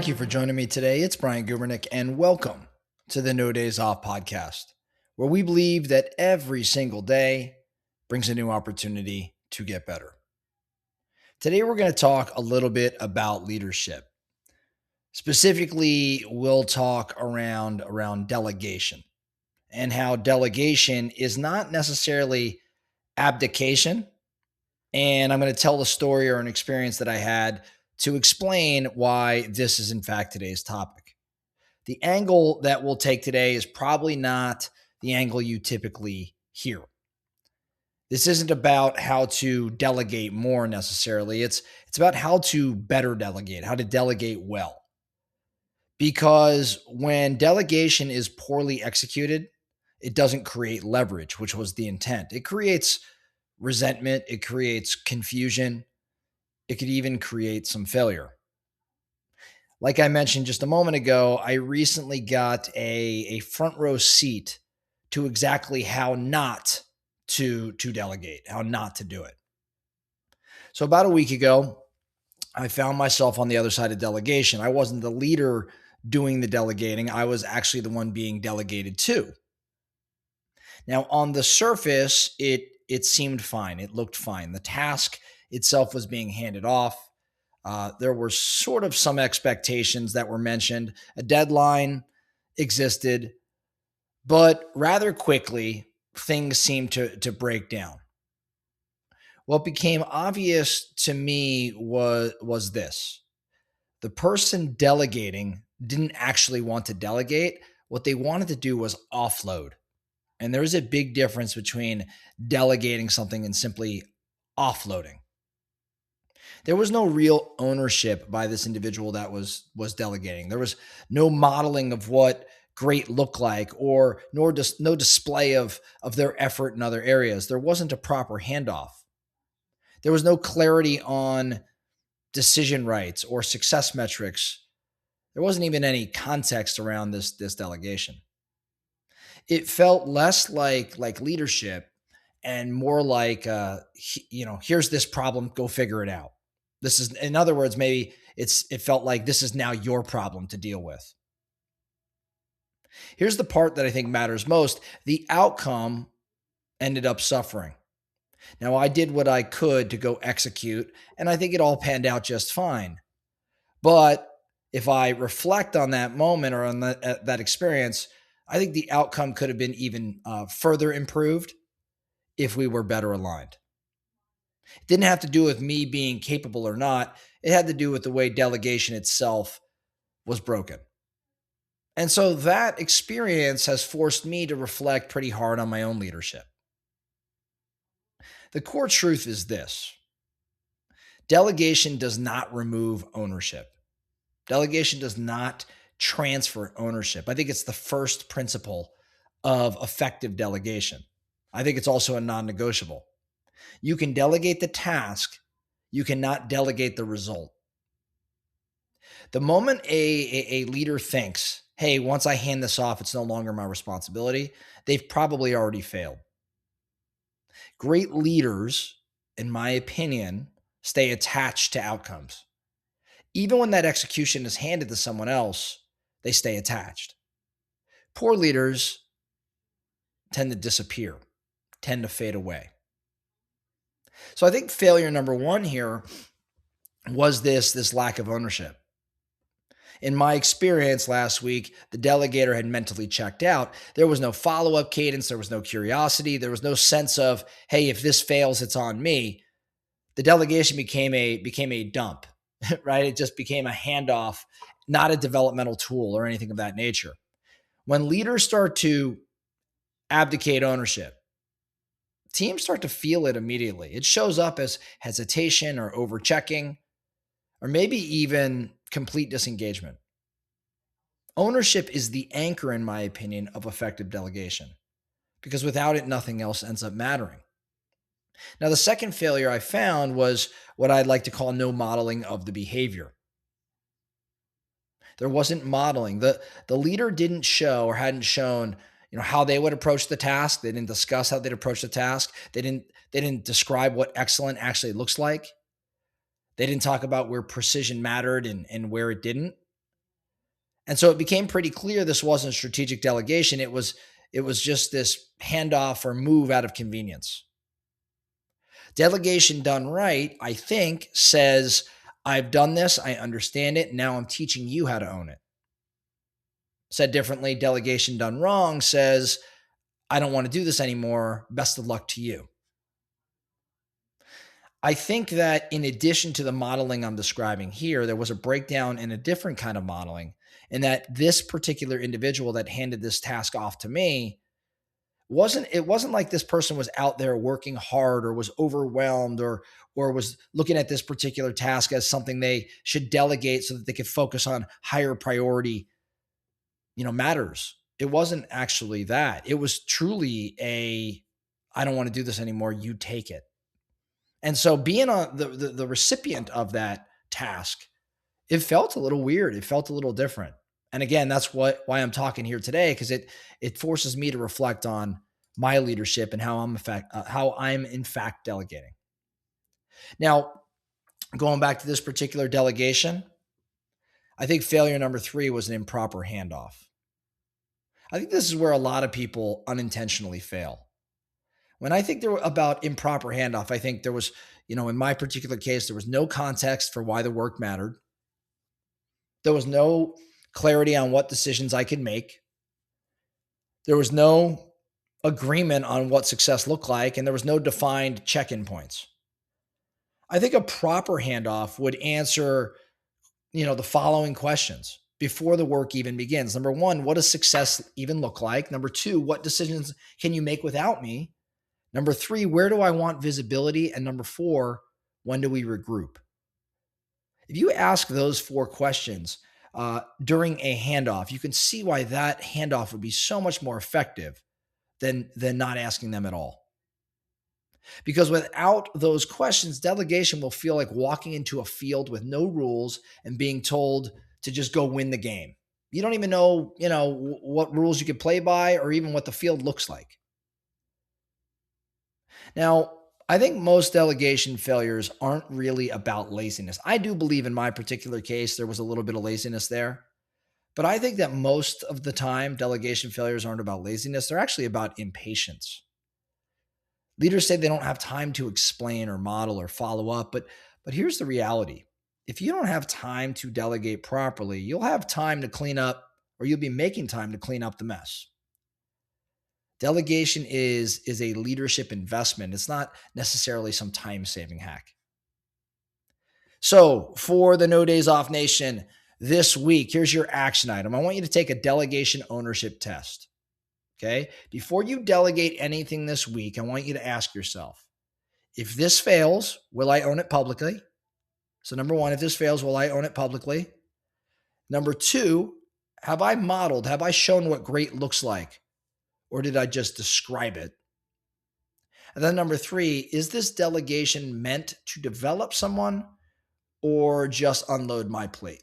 Thank you for joining me today. It's Brian Gubernick, and welcome to the No Days Off podcast, where we believe that every single day brings a new opportunity to get better. Today, we're going to talk a little bit about leadership. Specifically, we'll talk around delegation and how delegation is not necessarily abdication. And I'm going to tell a story or an experience that I had to explain why this is, in fact, today's topic. The angle that we'll take today is probably not the angle you typically hear. This isn't about how to delegate more necessarily. It's about how to better delegate, how to delegate well. Because when delegation is poorly executed, it doesn't create leverage, which was the intent. It creates resentment, it creates confusion, it could even create some failure. Like I mentioned just a moment ago, I recently got a front row seat to exactly how not to delegate, how not to do it. So about a week ago, I found myself on the other side of delegation. I wasn't the leader doing the delegating. I was actually the one being delegated to. Now, on the surface, it seemed fine. It looked fine. The task itself was being handed off. There were sort of some expectations that were mentioned. A deadline existed, but rather quickly, things seemed to break down. What became obvious to me was this. The person delegating didn't actually want to delegate. What they wanted to do was offload. And there is a big difference between delegating something and simply offloading. There was no real ownership by this individual that was delegating. There was no modeling of what great looked like, or no display of their effort in other areas. There wasn't a proper handoff. There was no clarity on decision rights or success metrics. There wasn't even any context around this delegation. It felt less like leadership and more like, here's this problem, go figure it out. This is, in other words, maybe it felt like this is now your problem to deal with. Here's the part that I think matters most. The outcome ended up suffering. Now, I did what I could to go execute, and I think it all panned out just fine. But if I reflect on that moment or on that experience, I think the outcome could have been even further improved if we were better aligned. It didn't have to do with me being capable or not. It had to do with the way delegation itself was broken. And so that experience has forced me to reflect pretty hard on my own leadership. The core truth is this: delegation does not remove ownership. Delegation does not transfer ownership. I think it's the first principle of effective delegation. I think it's also a non-negotiable. You can delegate the task, you cannot delegate the result. The moment a leader thinks, hey, once I hand this off, it's no longer my responsibility, they've probably already failed. Great leaders, in my opinion, stay attached to outcomes. Even when that execution is handed to someone else, they stay attached. Poor leaders tend to disappear, tend to fade away. So I think failure number one here was this lack of ownership. In my experience last week, the delegator had mentally checked out. There was no follow-up cadence. There was no curiosity. There was no sense of, hey, if this fails, it's on me. The delegation became a dump, right? It just became a handoff, not a developmental tool or anything of that nature. When leaders start to abdicate ownership, teams start to feel it immediately. It shows up as hesitation or overchecking, or maybe even complete disengagement. Ownership is the anchor, in my opinion, of effective delegation, because without it, nothing else ends up mattering. Now, the second failure I found was what I'd like to call no modeling of the behavior. There wasn't modeling. The leader didn't show or hadn't shown how they would approach the task. They didn't discuss how they'd approach the task. They didn't describe what excellent actually looks like. They didn't talk about where precision mattered and where it didn't. And so it became pretty clear this wasn't strategic delegation. It was just this handoff or move out of convenience. Delegation done right, I think, says, I've done this, I understand it, now I'm teaching you how to own it. Said differently, delegation done wrong says, I don't want to do this anymore. Best of luck to you. I think that in addition to the modeling I'm describing here, there was a breakdown in a different kind of modeling, and that this particular individual that handed this task off to me wasn't like this person was out there working hard or was overwhelmed or was looking at this particular task as something they should delegate so that they could focus on higher priority, matters. It wasn't actually that. It was truly I don't want to do this anymore, you take it. And so being on the recipient of that task, it felt a little weird. It felt a little different. And again, that's why I'm talking here today, because it forces me to reflect on my leadership and how I'm in fact delegating. Now, going back to this particular delegation, I think failure number 3 was an improper handoff. I think this is where a lot of people unintentionally fail. When I think about improper handoff, I think there was, in my particular case, there was no context for why the work mattered. There was no clarity on what decisions I could make. There was no agreement on what success looked like, and there was no defined check-in points. I think a proper handoff would answer, the following questions before the work even begins. Number 1, what does success even look like? Number 2, what decisions can you make without me? Number 3, where do I want visibility? And number 4, when do we regroup? If you ask those 4 questions during a handoff, you can see why that handoff would be so much more effective than not asking them at all. Because without those questions, delegation will feel like walking into a field with no rules and being told to just go win the game. You don't even know, what rules you could play by or even what the field looks like. Now, I think most delegation failures aren't really about laziness. I do believe in my particular case, there was a little bit of laziness there. But I think that most of the time, delegation failures aren't about laziness. They're actually about impatience. Leaders say they don't have time to explain or model or follow up, but here's the reality. If you don't have time to delegate properly, you'll have time to clean up, or you'll be making time to clean up the mess. Delegation is a leadership investment. It's not necessarily some time-saving hack. So for the No Days Off Nation this week, here's your action item. I want you to take a delegation ownership test. Okay. Before you delegate anything this week, I want you to ask yourself, if this fails, will I own it publicly? So number 1, if this fails, will I own it publicly? Number 2, have I shown what great looks like? Or did I just describe it? And then number 3, is this delegation meant to develop someone or just unload my plate?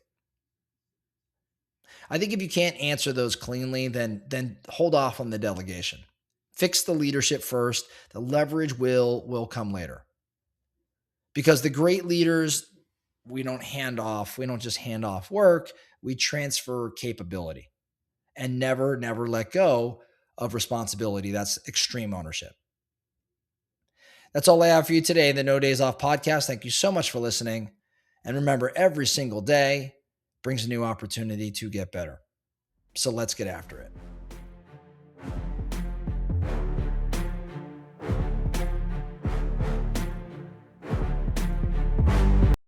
I think if you can't answer those cleanly, then hold off on the delegation. Fix the leadership first. The leverage will come later. Because the great leaders, we don't just hand off work, we transfer capability and never let go of responsibility. That's extreme ownership. That's all I have for you today in the No Days Off podcast. Thank you so much for listening. And remember, every single day brings a new opportunity to get better. So let's get after it.